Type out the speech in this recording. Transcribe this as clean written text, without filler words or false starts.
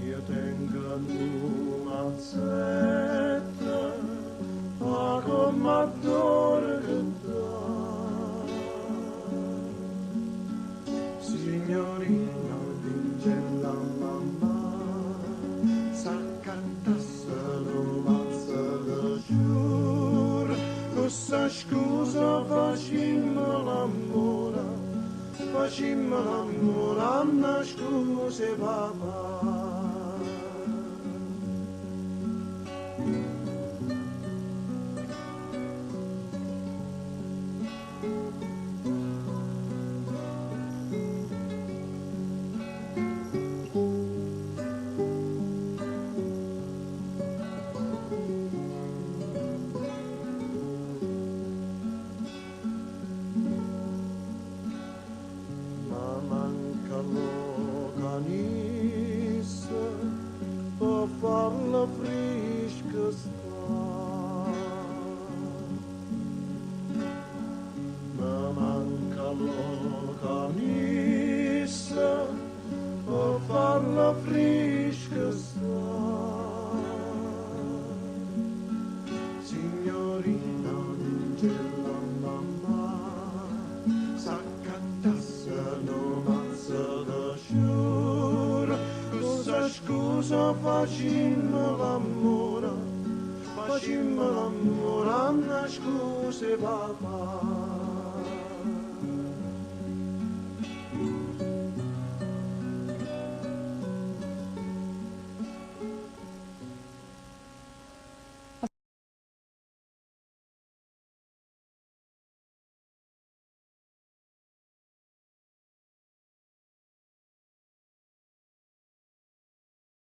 Io tengo una mazzetta, ma come adoro che dà. Signorina, dice la mamma, s'accantasse un mazzo di giuro, questa scusa facimmo l'amore, Anna scuse papà. Per farla fresca sta, ma manca l'organissa per farla fresca sta. Signorina, dice la mamma, s'accattasse un mazzo di sciura, questa scusa facimmo l'amore, Anna scuse papà.